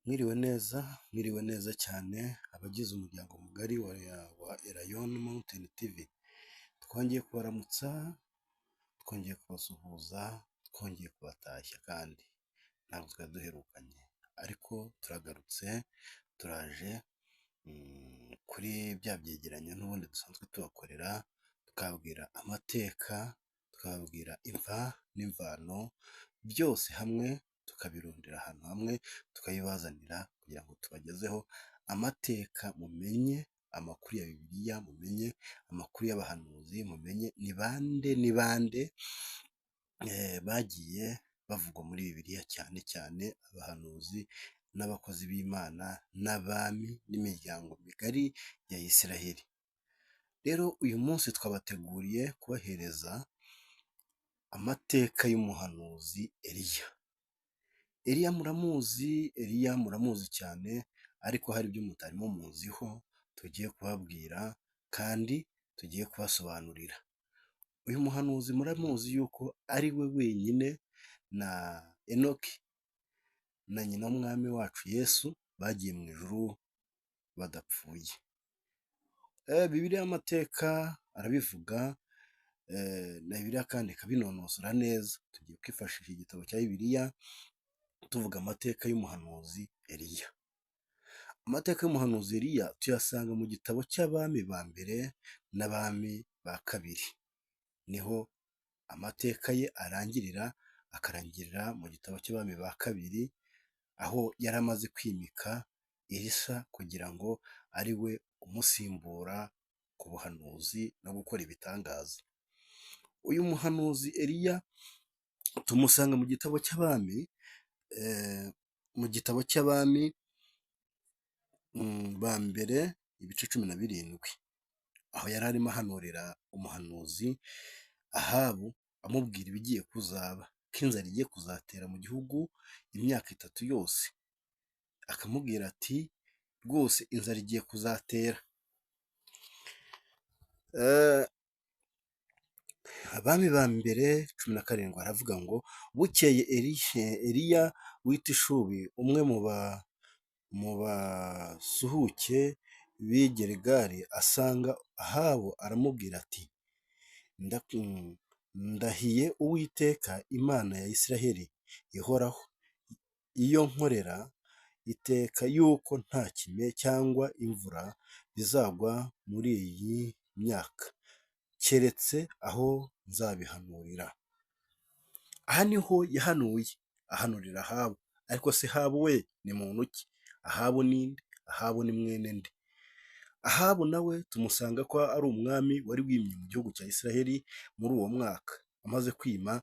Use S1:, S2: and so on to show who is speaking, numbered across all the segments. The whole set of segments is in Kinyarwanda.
S1: Mwiriwe neza cyane abagize umuryango mugari wa Elayon Mountain TV. Twongeye kubaramutsa, twongeye kubasuhuza, twongeye kubatashya kandi ntabwo twari duherukanye, ariko turagarutse, turaje kuri bya byegeranyo n'ubundi dusanzwe tubakorera, tukabwira amateka, tukabwira imva n'imvano, byose hamwe tukabirundira ahantu hamwe, tukayibazanira kugira ngo tubagezeho amateka, mumenye amakuru ya Bibiliya, mumenye amakuru y'abahanuzi, mumenye ni bande bagiye bavugwa muri Bibiliya, cyane cyane abahanuzi n'abakozi b'Imana n'abami n'imiryango migari ya Isiraheli. Rero uyu munsi twabateguriye kubahereza amateka y'umuhanuzi Eliya. Eliya muramuzi cyane, ariko hari ibyo mutarimo muziho tugiye kubabwira kandi tugiye kubasobanurira. Uyu muhanuzi muramuzi yuko ari we wenyine na Enoki na nyina w'umwami wacu Yesu bagiye mu ijuru badapfuye. Bibiliya amateka arabivuga, na Bibiliya kandi ikabinonosora neza. Tugiye kwifashisha igitabo cya Bibiliya tuvuga amateka y'umuhanuzi Eliya. Amateka y'umuhanuzi Eliya tuyasanga mu gitabo cy'abami ba mbere n'abami ba kabiri, niho amateka ye arangirira, akarangirira mu gitabo cy'abami ba kabiri, aho yari amaze kwimika Elisa kugira ngo ari we umusimbura ku buhanuzi no gukora ibitangaza. Uyu muhanuzi Eliya tumusanga mu gitabo cy'abami, ba mbere ibice 17, aho yari arimo ahanurira umuhanuzi Ahabu, amubwira ibigiye kuzaba, ko inzara igiye kuzatera mu gihugu imyaka 3 yose. Akamubwira ati rwose inzara igiye kuzatera. Abami ba mbere 17 aravuga ngo bukeye Eliya w'i Tishubi, umwe mu basuhuke b'i Giligali, asanga Ahabu, aramubwira ati ndahiye Uwiteka Imana ya Isiraheli ihoraho, iyo nkorera iteka yuko nta kime cyangwa imvura bizagwa muri iyi myaka, keretse aho nzabihanurira. Aha niho yahanuye, ahanurira Ahabu. Ariko se Ahabu we ni muntu ki? Ahabu ni nde? Ahabu ni mwene nde? Ahabu nawe tumusanga ko ari umwami wari wimye mu gihugu cya Isiraheli muri uwo mwaka, amaze kwima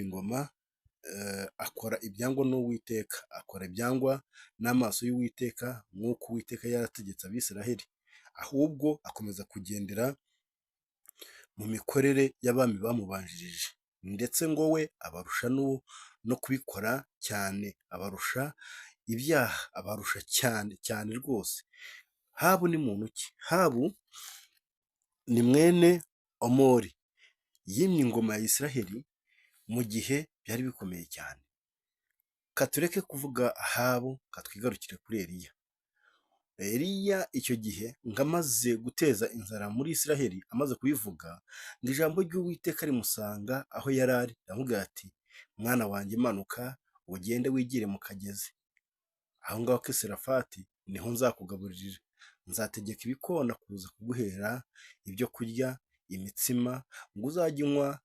S1: ingoma. Akora ibyangwa n'Uwiteka, akora ibyangwa n'amaso y'Uwiteka, nk'uko Uwiteka yarategetse Abisiraheli, ahubwo akomeza kugendera mu mikorere y'abami bamubanjirije, ndetse ngo we abarusha no kubikora cyane, abarusha ibyaha, abarusha cyane rwose. Ahabu ni muntu ki? Ahabu ni mwene Omuri, yimye ingoma ya Isiraheli mu gihe byari bikomeye cyane. Katureke kuvuga Ahabu, katwigarukire kuri Eliya. Eliya icyo gihe ngo amaze guteza inzara muri Isiraheli, amaze kubivuga, ngo ijambo ry'Uwiteka rimusanga aho yari ari, aramubwira ati mwana wanjye manuka ugende wigire mu kagezi, aho ngaho k'i Serafati niho nzakugaburirira, nzategeka ibikona kuza kuguhera ibyo kurya, imitsima, ngo uzajye unywa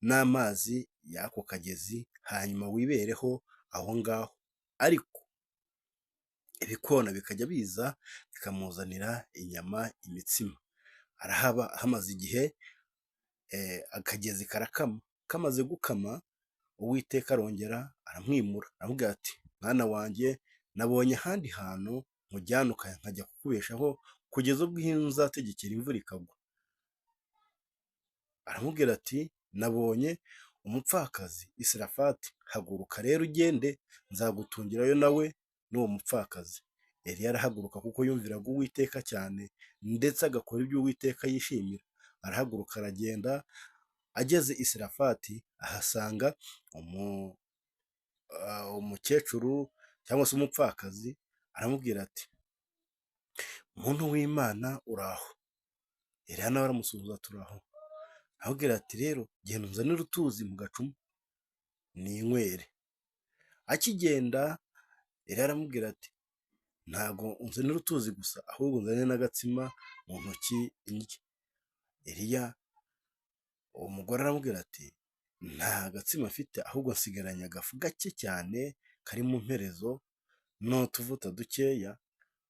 S1: n'amazi y'ako kagezi, hanyuma wibereho aho ngaho. Ariko ibikona bikajya biza bikamuzanira inyama, imitsima. Arahaba hamaze igihe, akagezi karakama. Kamaze gukama, Uwiteka arongera aramwimura, aramubwira ati mwana wanjye, nabonye ahandi hantu nkujyana nkajya kukubeshaho kugeza ubwo nzategekera imvura ikagwa. Aramubwira ati nabonye umupfakazi i Serafati, haguruka rero ugende, nzagutungirayo nawe n'uwo mupfakazi. Eliya arahaguruka kuko yumviraga Uwiteka cyane, ndetse agakora ibyo Uwiteka yishimira. Arahaguruka aragenda, ageze i Serafati ahasanga umukecuru cyangwa se umupfakazi aramubwira ati muntu w'Imana uraho. Eliya nawe aramusuhuza turaho. Aramubwira ati rero genda unzanire utuzi mu gacuma ninywere. Akigenda Eliya aramubwira ati ntago unzanira utuzi gusa ahubwo unzanire n'agatsima mu ntoki indye. Eliya uwo mugore aramubwira ati nta gatsima afite ahubwo nsigaranye agafu gake cyane kari mu mperezo n'utuvuta dukeya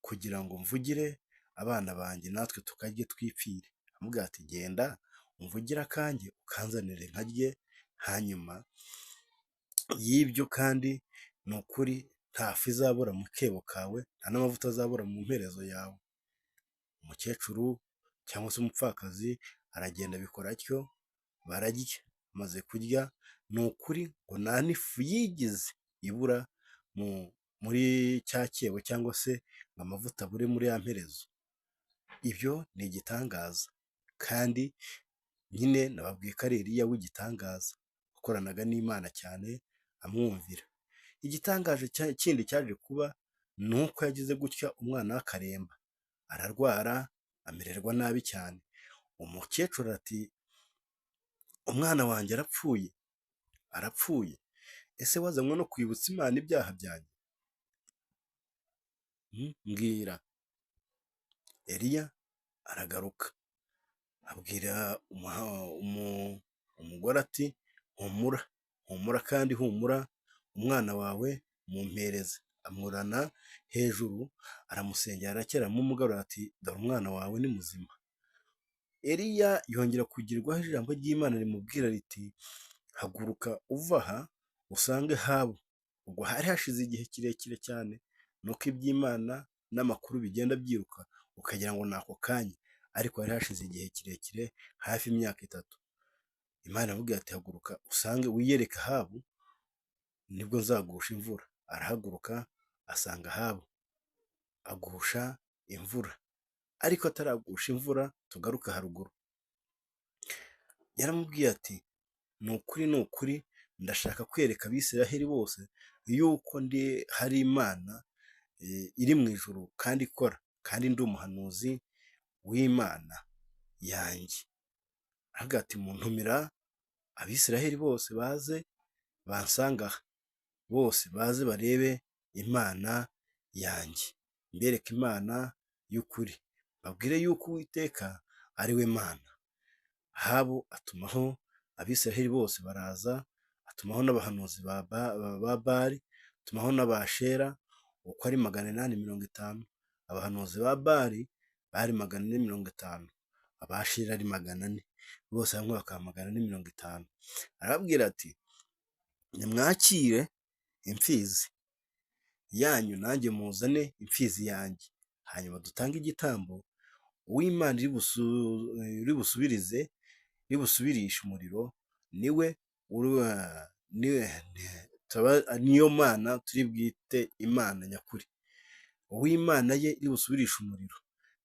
S1: kugira ngo mvugire abana banjye natwe tukarye twipfire. Aramubwira ati genda umvugire akanjye ukanzanire nkarye, hanyuma y'ibyo kandi ni ukuri nta fu izabura mu kebo kawe, nta n'amavuta azabura mu mperezo yawe. Umukecuru cyangwa se umupfakazi aragenda abikora atyo, bararya. Bamaze kurya ni ukuri ngo nta n'ifu yigeze ibura muri cya kebo cyangwa se ngo amavuta abure muri ya mperezo. Ibyo ni igitangaza kandi nyine nababwiye ko ari Eliya w'igitangaza wakoranaga n'Imana cyane amwumvira. Igitangaje kindi cyaje kuba ni uko yagize gutya umwana we akaremba, ararwara amererwa nabi cyane. Umukecuru ati umwana wanjye arapfuye, ese wazanywe no kwibutsa Imana ibyaha byanjye? Mbwira. Eliya aragaruka abwira umugore ati humura kandi humura umwana wawe mumpereze. Amurana hejuru aramusengera arakira aramugarura ati dore umwana wawe ni muzima. Eliya yongera kugirwaho ijambo ry'Imana rimubwira riti haguruka uva aha usange Ahabu. Ubwo hari hashize igihe kirekire cyane, nuko iby'Imana n'amakuru bigenda byiruka ukagira ngo ni ako kanya, ariko hari hashize igihe kirekire hafi imyaka 3. Imana iramubwira ati haguruka usange wiyereke Ahabu nibwo nzagusha imvura. Arahaguruka asanga Ahabu agusha imvura, ariko ataragusha imvura tugaruka haruguru. Yaramubwiye ati ni ukuri ndashaka kwereka Abisiraheli bose yuko hari Imana iri mu ijuru kandi ikora, kandi ndi umuhanuzi w'Imana yanjye. Aravuga ati muntumira Abisiraheli bose baze bansanga aha, bose baze barebe Imana yanjye, mbereke Imana y'ukuri, babwire yuko Uwiteka ari we Mana. Ahabu atumaho Abisiraheli bose baraza, atumaho n'abahanuzi ba Bali, atumaho n'Abashera uko ari 850. Abahanuzi ba Bali bari 450, Abashera ari 400, bose hamwe bakaba 450. Arababwira ati nimwakire imfizi yanyu nanjye muzane imfizi yanjye, hanyuma dutange igitambo uw'Imana iri busubirishe umuriro niyo Mana turi bwite Imana nyakuri. Uw'Imana ye iri busubirishe umuriro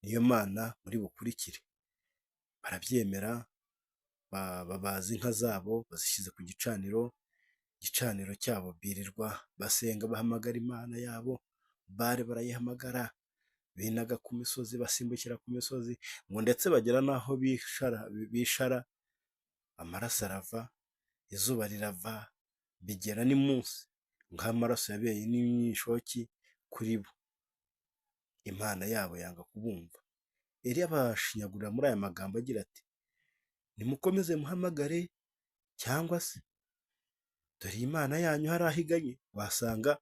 S1: niyo Mana muri bukurikire. Barabyemera, babaza inka zabo bazishyize ku gicaniro cyabo, birirwa basenga bahamagara Imana yabo. Bari barayihamagara, binaga ku misozi, basimbukira ku misozi, ngo ndetse bagera n'aho bishara, amaraso arava, izuba rirava, bigera n'imunsi nk'amaraso yabeye n'imyishoki kuri bo. Imana yabo yanga kubumva. Eliya abashinyagurira muri aya magambo agira ati nimukomeze muhamagare, cyangwa se dore Imana yanyu hari aho iganye, wasanga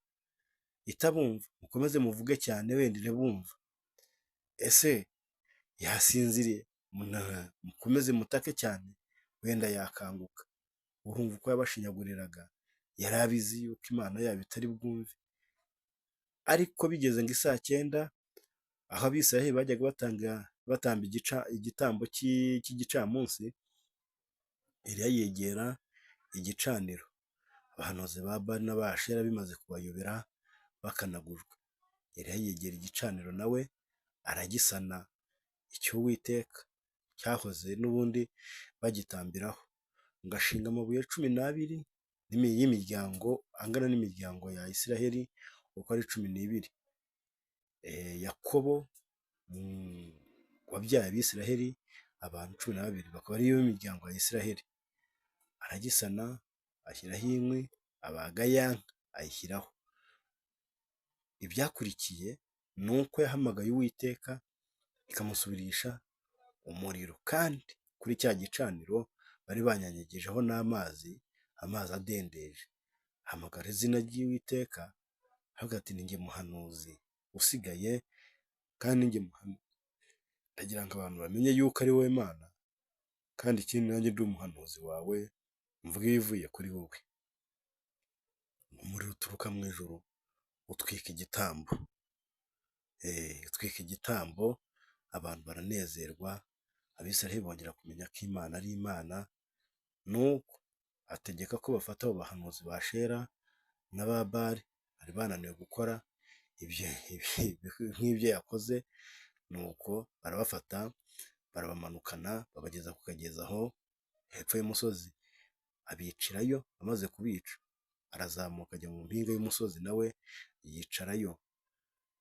S1: itabumva. Mukomeze muvuge cyane wenda irabumva. Ese yasinziriye? Mukomeze mutake cyane wenda yakanguka. Urumva uko yabashinyaguriraga, yari abizi yuko Imana yabo itari bwumve. Ariko bigeze ngo 9:00, aho Abisiraheli bajyaga batamba igitambo cy'igicamunsi, Eliya yegera igicaniro. Abahanuzi ba Bali n'Abashera bimaze kubayobera bakanagujwe, Eliya yegera igicaniro nawe aragisana, icy'Uwiteka cyahoze n'ubundi bagitambiraho, ngo ashinga amabuye 12 y'imiryango angana n'imiryango ya Isiraheli uko ari 12. Yakobo wabyaye Abisiraheli abantu 12 bakaba ariyo miryango ya Isiraheli. Aragisana ashyiraho inkwi, abaga ya nka ayishyiraho. Ibyakurikiye ni uko yahamagaye Uwiteka ikamusubirisha umuriro, kandi kuri cya gicaniro bari banyanyagijeho n'amazi, amazi adendeje. Ahamagara izina ry'Uwiteka avuga ati ni njye muhanuzi usigaye, kandi njye muhanuzi ndagira ngo abantu bamenye yuko ari wowe Mana, kandi ikindi nanjye ndi umuhanuzi wawe mvuga ibivuye kuri wowe. Umuriro uturuka mu ijuru utwika igitambo, utwika igitambo, abantu baranezerwa. Abisiraheli bongera kumenya ko Imana ari Imana, nuko ategeka ko bafata abo bahanuzi ba Shera n'aba Bali bari bananiwe gukora nk'ibyo yakoze, nuko barabafata barabamanukana babageza ku kagezi aho hepfo y'umusozi, abicirayo. Amaze kubica arazamuka ajya mu mpinga y'umusozi nawe yicarayo.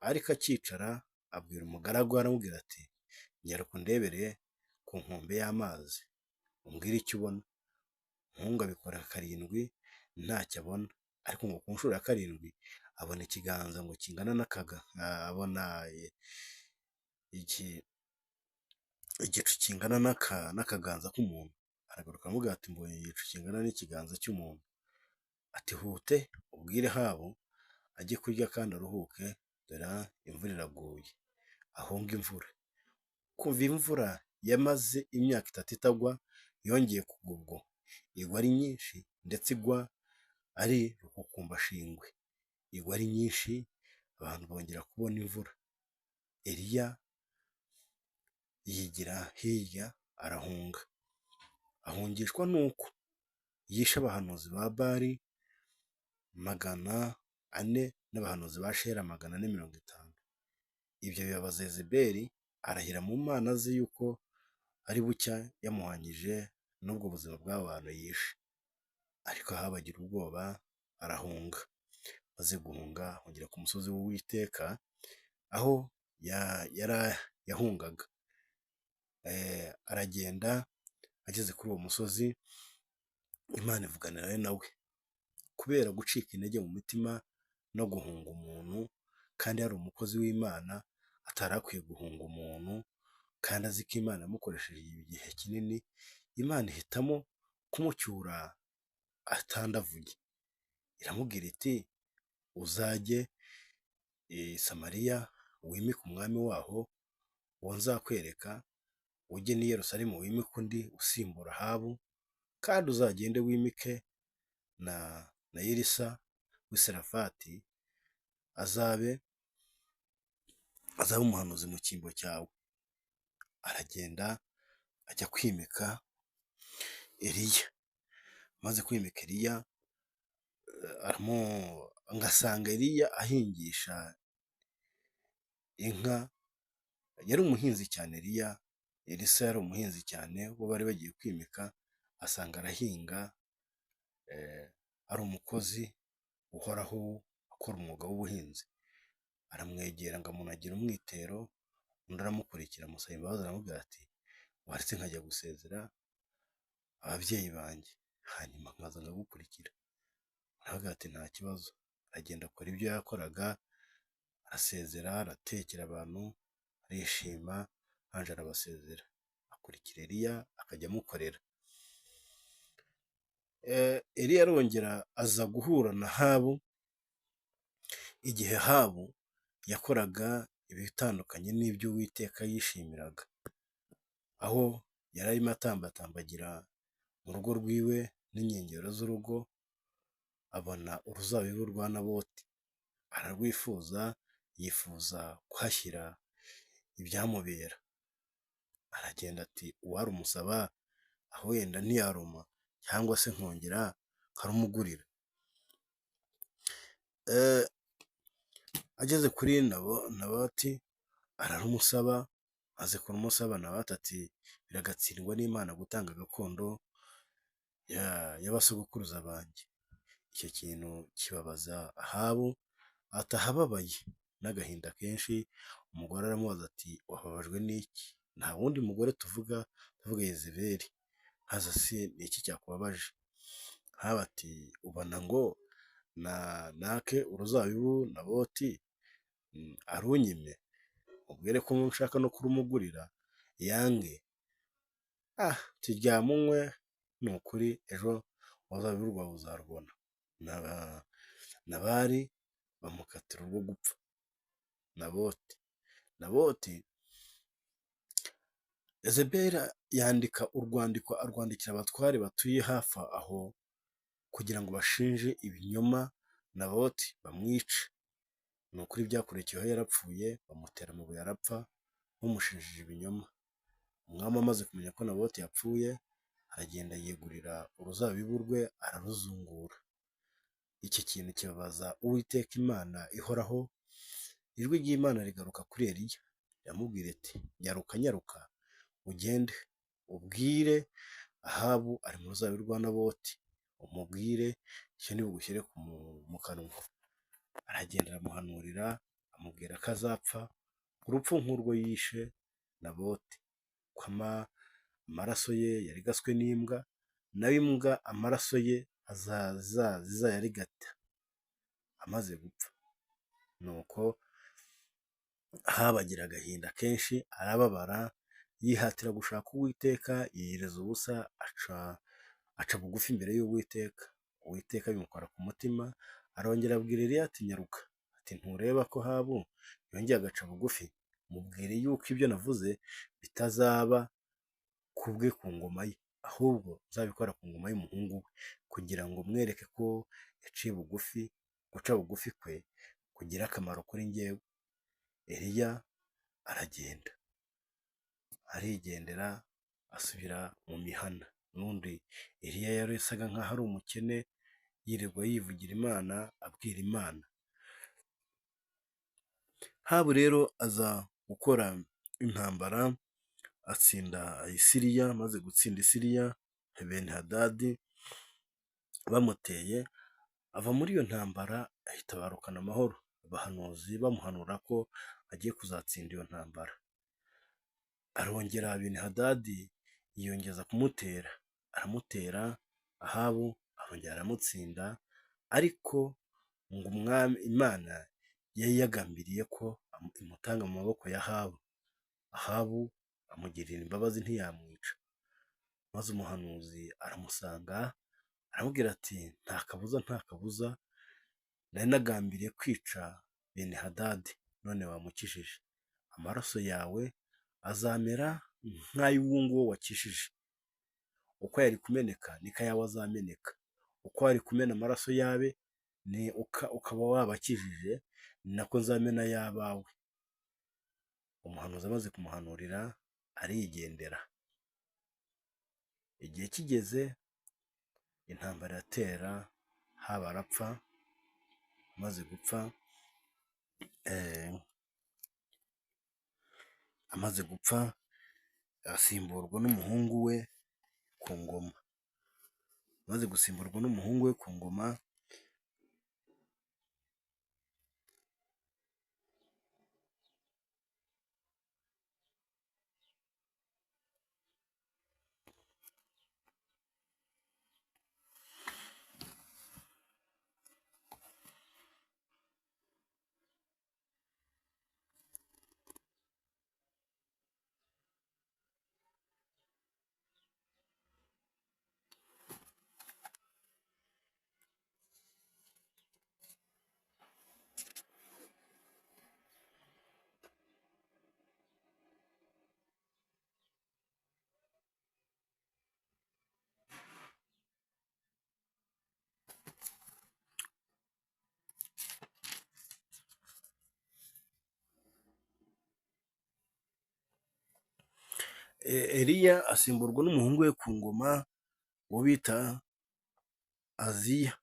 S1: Ariko akicara abwira umugaragu, aramubwira ati nyaruka undebere ku nkombe y'amazi umbwire icyo ubona. Umuhungu abikora 7 ntacyo abona, ariko ngo ku nshuro ya 7 abona ikiganza ngo kingana abona igicu kingana n'akaganza k'umuntu. Aragaruka aramubwira ati mbonye igicu kingana n'ikiganza cy'umuntu. Ati hute ubwire Ahabu ajye kurya kandi aruhuke, dore imvura iraguye. Ahunga imvura. Kuva imvura yamaze imyaka 3 itagwa, yongeye kugwa ubwo igwa ari nyinshi, ndetse igwa ari rukukumbashingwe, igwa ari nyinshi, abantu bongera kubona imvura. Eliya yigira hirya arahunga. Ahungishwa nuko yishe abahanuzi ba Bali 400 n'abahanuzi ba Shera 450. Ibyo bibabaza Yezebeli, arahira mu Mana ze yuko ari bucya yamuhanyije n'ubwo buzima bw'abo bantu yishe. Ariko Ahabu agira ubwoba arahunga. Maze guhunga ahungira ku musozi w'Uwiteka aho yahungaga. Aragenda, ageze kuri uwo musozi Imana ivuganira nawe. Kubera gucika intege mu mitima no guhunga umuntu, kandi hari umukozi w'Imana atari akwiye guhunga umuntu, kandi azi ko Imana yamukoresheje igihe kinini, Imana ihitamo kumucyura atandavuye. Iramubwira iti uzajye i Samariya wimike umwami waho, uwo nzakwereka, ujye n'i Yerusalemu wimike undi usimbura Ahabu, kandi uzagende wimike na Elisa w'i Sarefati azabe umuhanuzi mu cyimbo cyawe. Aragenda ajya kwimika Eliya. Amaze kwimika Eliya, ngasanga Eliya ahingisha inka. Yari umuhinzi cyane Eliya. Elisa yari umuhinzi cyane, bo bari bagiye kwimika, asanga arahinga, ari umukozi uhoraho akora umwuga w'ubuhinzi. Aramwegera ngo amunagire umwitero, undi aramukurikira amusaba imbabazi, aramubwira ati waretse nkajya gusezera ababyeyi banjye, hanyuma nkaza ngagukurikira. Aravuga ati nta kibazo. Aragenda akora ibyo yakoraga, arasezera, aratekera abantu, arishima, hanje arabasezera, akurikira Eliya akajya amukorera. Eliya arongera aza guhura na Ahabu, igihe Ahabu yakoraga ibitandukanye n'ibyo Uwiteka yishimiraga, aho yari arimo atambatambagira mu rugo rwiwe n'inkengero z'urugo, abona uruzabibu rwa Naboti, ararwifuza, yifuza kuhashyira ibyamubera. Aragenda ati uwarumusaba aho wenda ntiyaruma, cyangwa se nkongera nkarumugurira. Ageze kuri Naboti ararumusaba. Aze kurumusaba, Naboti ati biragatsindwa n'Imana gutanga gakondo y'abasogokuruza banjye. icyo kintu kibabaza Ahabu, atahababaye n'agahinda kenshi. Umugore aramubaza ati wababajwe n'iki? Nta wundi mugore tuvuga Yezebeli. Haza se ni iki cyakubabaje? Haba ati ubona ngo nake uruzabibu Naboti arunyime, ubwire ko nshaka no kurumugurira yange. Turyamanywe, ni ukuri ejo uruzabibu rwawe uzarubona. Nabari bamukatira urwo gupfa. Naboti Yezebeli yandika urwandiko, arwandikira abatware batuye hafi aho kugira ngo bashinje ibinyoma Naboti bamwice. Ni ukuri byakurikiyeho yarapfuye, bamutera amabuye arapfa bamushinjije ibinyoma. Umwami amaze kumenya ko Naboti yapfuye, aragenda yegurira uruzabibu rwe araruzungura. Iki kintu kibabaza Uwiteka Imana ihoraho. Ijwi ry'Imana rigaruka kuri Eliya, yamubwira iti nyaruka ugende ubwire Ahabu ari mu ruzabibu rwa Naboti, umubwire icyo ntibugushyire mu kanwa. Aragenda aramuhanurira, amubwira ko azapfa urupfu nk'urwo yishe Naboti, ko amaraso ye yarigaswe n'imbwa, nawe imbwa amaraso ye zizayarigata amaze gupfa. Nuko Ahabu agira agahinda kenshi, arababara, yihatira gushaka Uwiteka, yiyiriza ubusa, aca bugufi imbere y'Uwiteka. Uwiteka bimukora ku mutima, arongera abwira Eliya ati nyaruka, ati ntureba ko Ahabu yongeye agaca bugufi? Mubwire yuko ibyo navuze bitazaba kubwe ku ngoma ye, ahubwo uzabikora ku ngoma y'umuhungu we, kugira ngo mwereke ko yaciye bugufi. Guca bugufi kwe kugira akamaro kuri njyewe. Eliya aragenda, arigendera, asubira mu mihana. N'undi Eliya yari yasaga nk'aho ari umukene, yirirwa yivugira Imana, abwira Imana. Ahabu rero aza gukora intambara, atsinda Isiriya. Maze gutsinda Isiriya, Beni-Hadadi bamuteye, ava muri iyo ntambara ahita barukana amahoro. Abahanuzi bamuhanura ko agiye kuzatsinda iyo ntambara. Arongera Beni-Hadadi yiyongeza kumutera, aramutera. Ahabu arongera aramutsinda, ariko ngo umwami Imana yari yagambiriye ko imutanga mu maboko ya Ahabu. Ahabu amugirira imbabazi, ntiyamwica. Maze umuhanuzi aramusanga, aramubwira ati nta kabuza nari nagambiriye kwica Beni-Hadadi, none wamukishije. Amaraso yawe azamera nk'ay'uwo nguwo wakishije. Uko yari kumeneka niko ayawe azameneka. Uko wari kumena amaraso yawe ukaba wabakijije, ni nako nzamena ay'abawe. Umuhanuzi amaze kumuhanurira, arigendera. Igihe kigeze, intambara iratera, Ahabu arapfa. Amaze gupfa asimburwa n'umuhungu we ku ngoma. Amaze gusimburwa n'umuhungu we ku ngoma, Eliya asimburwa n'umuhungu we ku ngoma, uwo bita Aziya.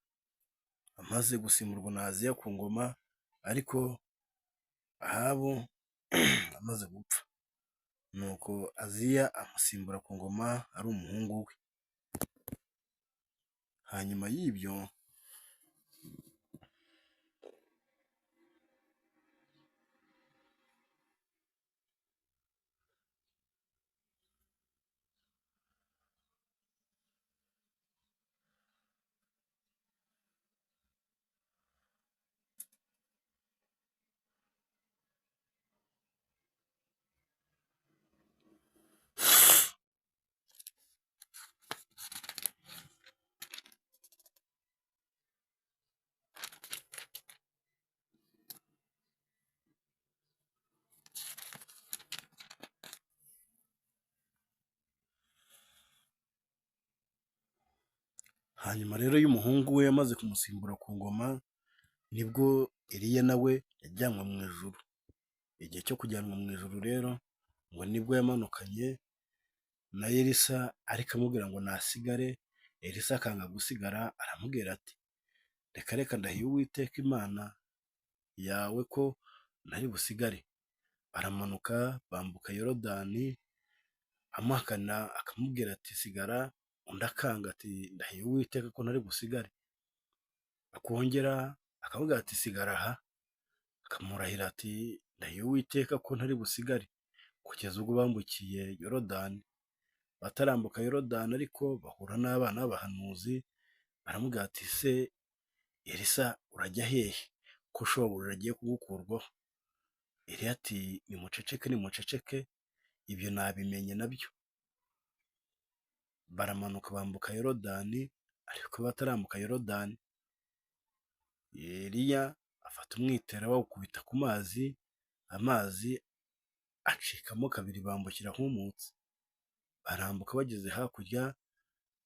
S1: Amaze gusimburwa na Aziya ku ngoma, ariko Ahabu amaze gupfa, nuko Aziya amusimbura ku ngoma ari umuhungu we. Hanyuma y'ibyo Hanyuma rero iyo umuhungu we yamaze kumusimbura ku ngoma, nibwo Eliya nawe yajyanwe mu ijuru. Igihe cyo kujyanwa mu ijuru rero ngo nibwo yamanukanye na Elisa ariko amubwira ngo nasigare, Elisa akanga gusigara, aramubwira ati reka reka ndahiye Uwiteka Imana yawe ko ntari busigare. Aramanuka bambuka Yorodani, amuhakana akamubwira ati sigara, undi akanga ati ndahiye Uwiteka ko ntari busigare. Akongera akamubwira ati sigara aha, akamurahira ati ndahiye Uwiteka ko ntari busigare, kugeza ubwo bambukiye Yorodani. Batarambuka Yorodani ariko bahura n'abana b'abahanuzi, baramubwira ati se Elisa urajya hehe ko shobuja agiye kugukurwaho? Eliya ati nimuceceke nimuceceke, ibyo nabimenye nabyo. Baramanuka bambuka Yorodani, ariko batarambuka Yorodani Eliya afata umwitero awukubita ku mazi, amazi acikamo kabiri bambukira humutse. Barambuka bageze hakurya,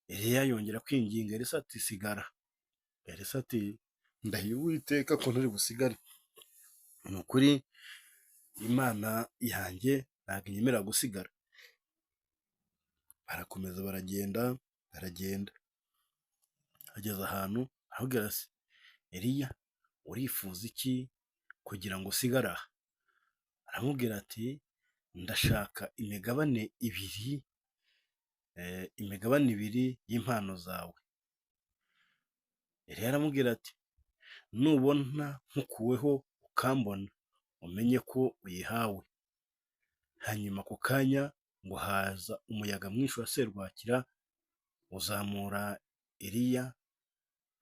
S1: Eliya yongera kwinginga Elisa ati sigara. Elisa ati ndahiye Uwiteka ko ntari busigare, ni ukuri Imana yanjye ntabwo inyemerera gusigara. Barakomeza baragenda baragenda, ageze ahantu aramubwira ati Eliya urifuza iki kugira ngo usigare aha? Aramubwira ati ndashaka imigabane ibiri y'impano zawe. Eliya aramubwira ati nubona nkukuweho ukambona, umenye ko uyihawe. Hanyuma ako kanya ngo haza umuyaga mwinshi wa serwakira uzamura Eliya,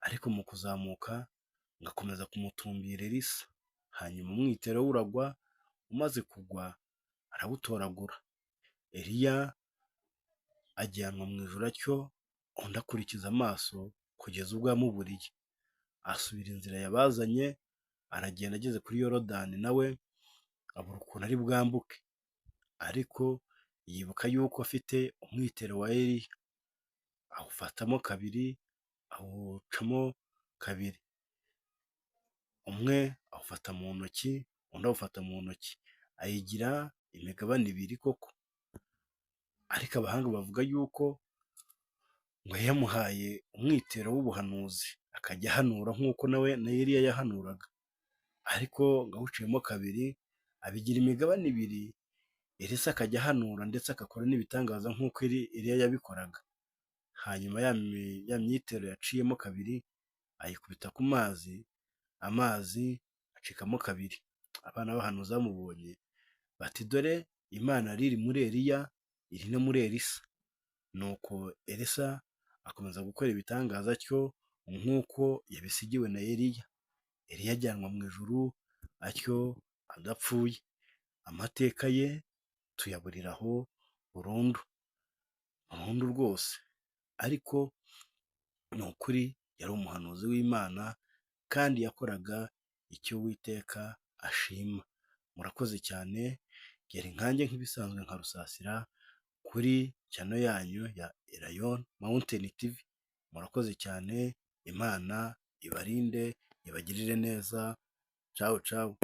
S1: ariko mu kuzamuka ngakomeza kumutumbira Elisa. Hanyuma umwitero we uragwa, umaze kugwa arawutoragura. Eliya ajyanwa mu ijuru atyo, undi akurikiza amaso kugeza ubwo yamuburiye. Asubira inzira yabazanye, aragenda ageze kuri Yorodani nawe abura ukuntu ari bwambuke, ariko yibuka yuko afite umwitero wa Eliya, awufatamo kabiri, awucamo kabiri, umwe awufata mu ntoki, undi awufata mu ntoki, ayigira imigabane ibiri koko. Ariko abahanga bavuga yuko ngo yamuhaye umwitero w'ubuhanuzi akajya ahanura nk'uko nawe na Eliya yahanuraga, ariko ngo awuciyemo kabiri abigira imigabane ibiri, Elisa akajya ahanura ndetse agakora n'ibitangaza nk'uko Eliya yabikoraga. Hanyuma ya myitero yaciyemo kabiri ayikubita ku mazi, amazi acikamo kabiri. Abana b'abahanuzi bamubonye bati dore Imana yari iri muri Eliya iri no muri Elisa. Nuko Elisa akomeza gukora ibitangaza atyo nk'uko yabisigiwe na Eliya. Eliya ajyanwa mu ijuru atyo adapfuye. Amateka ye tuyaburiraho burundu rwose, ariko ni ukuri yari umuhanuzi w'Imana kandi yakoraga icyo Uwiteka ashima. Murakoze cyane, yari nkanjye nk'ibisanzwe nka Rusasira kuri channel yanyu ya Elayon Mountain TV. Murakoze cyane, Imana ibarinde ibagirire neza. Ciao ciao.